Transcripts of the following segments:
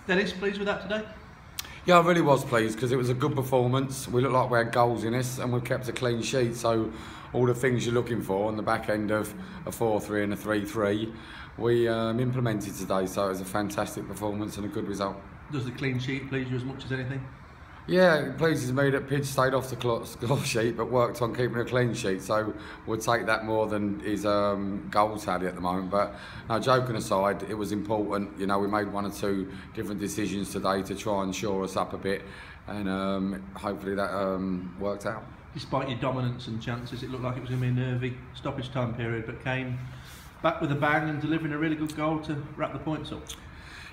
Dennis, pleased with that today? Yeah, I really was pleased because it was a good performance. We looked like we had goals in us and we kept a clean sheet. So all the things you're looking for on the back end of a 4-3 and a 3-3, we implemented today. So it was a fantastic performance and a good result. Does the clean sheet please you as much as anything? Yeah, it pleases me that Pidge stayed off the score sheet but worked on keeping a clean sheet, so we'll take that more than his goals tally at the moment. But no, joking aside, it was important. You know, we made one or two different decisions today to try and shore us up a bit, and hopefully that worked out. Despite your dominance and chances, it looked like it was going to be a nervy stoppage time period, but Kane back with a bang and delivering a really good goal to wrap the points up.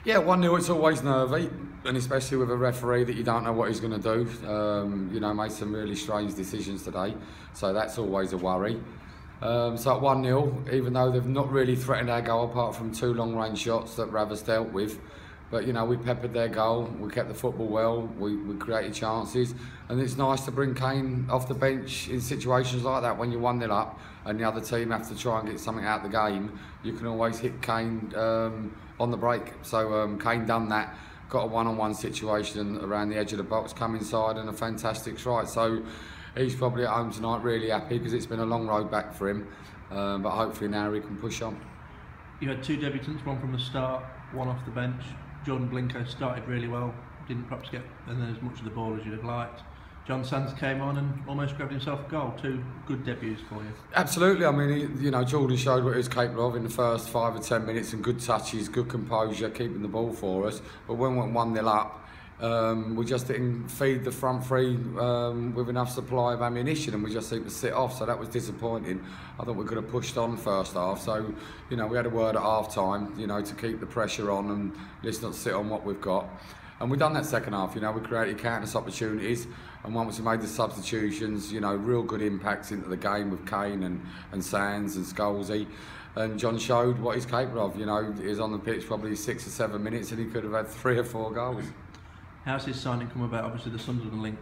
Yeah, 1-0, it's always nervy, and especially with a referee that you don't know what he's going to do. You know, made some really strange decisions today, so that's always a worry. So at 1-0, even though they've not really threatened our goal apart from two long-range shots that Ravers dealt with, but you know, we peppered their goal, we kept the football well, we created chances, and it's nice to bring Kane off the bench in situations like that when you're 1-0 up and the other team have to try and get something out of the game. You can always hit Kane on the break. So Kane done that, got a one-on-one situation around the edge of the box, come inside and a fantastic strike. So he's probably at home tonight really happy because it's been a long road back for him, but hopefully now he can push on. You had two debutants, one from the start, one off the bench. Jordan Blinko started really well, didn't perhaps get as much of the ball as you'd have liked. John Sands came on and almost grabbed himself a goal. Two good debuts for you. Absolutely. I mean, you know, Jordan showed what he was capable of in the first 5 or 10 minutes, and good touches, good composure, keeping the ball for us. But when we went 1-0 up, we just didn't feed the front three with enough supply of ammunition, and we just seemed to sit off. So that was disappointing. I thought we could have pushed on first half. So, you know, we had a word at half time, you know, to keep the pressure on and let's not sit on what we've got. And we've done that second half, you know, we created countless opportunities, and once we made the substitutions, you know, real good impacts into the game with Kane and Sands and Scholesy. And John showed what he's capable of. You know, he was on the pitch probably 6 or 7 minutes and he could have had 3 or 4 goals. How's his signing come about? Obviously the Sunderland link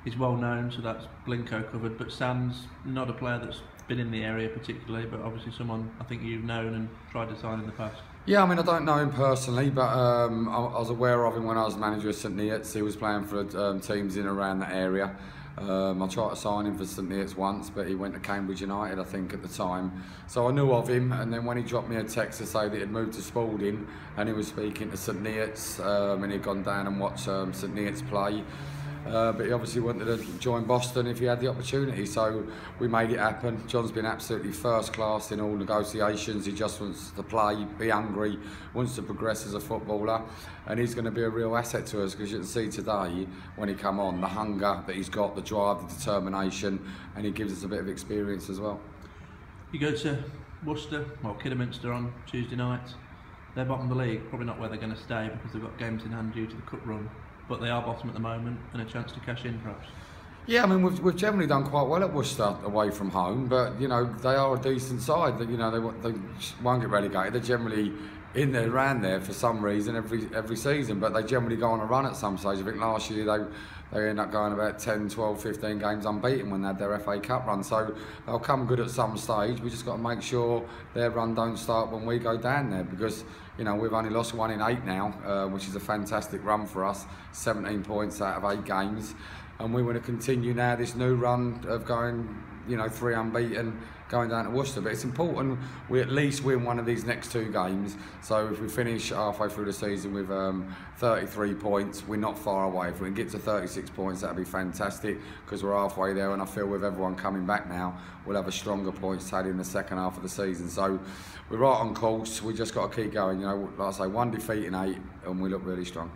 is well known, so that's Blinko covered, but Sands, not a player that's been in the area particularly, but obviously someone I think you've known and tried to sign in the past. Yeah, I mean, I don't know him personally, but I was aware of him when I was manager of St Neots. He was playing for teams in and around that area. I tried to sign him for St Neots once, but he went to Cambridge United, I think, at the time. So I knew of him, and then when he dropped me a text to say that he'd moved to Spalding and he was speaking to St Neots, and he'd gone down and watched St Neots play. But he obviously wanted to join Boston if he had the opportunity, so we made it happen. John's been absolutely first class in all negotiations. He just wants to play, be hungry, wants to progress as a footballer, and he's going to be a real asset to us, because you can see today when he come on, the hunger that he's got, the drive, the determination, and he gives us a bit of experience as well. You go to Worcester, well, Kidderminster on Tuesday night. They're bottom of the league, probably not where they're going to stay because they've got games in hand due to the cup run. But they are bottom at the moment, and a chance to cash in perhaps. Yeah, I mean, we've generally done quite well at Worcester away from home, but you know, they are a decent side. You know, they won't get relegated. They're generally in there, around there for some reason every season, but they generally go on a run at some stage. I think last year they end up going about 10, 12, 15 games unbeaten when they had their FA Cup run. So they'll come good at some stage. We just got to make sure their run don't start when we go down there, because you know, we've only lost 1 in 8 now, which is a fantastic run for us. 17 points out of 8 games, and we want to continue now this new run of going, you know, 3 unbeaten, going down to Worcester. But it's important we at least win one of these next 2 games. So if we finish halfway through the season with 33 points, we're not far away. If we can get to 36 points, that'd be fantastic, because we're halfway there, and I feel with everyone coming back now, we'll have a stronger points tally in the second half of the season. So we're right on course. We just got to keep going. You know, like I say, 1 defeat in 8, and we look really strong.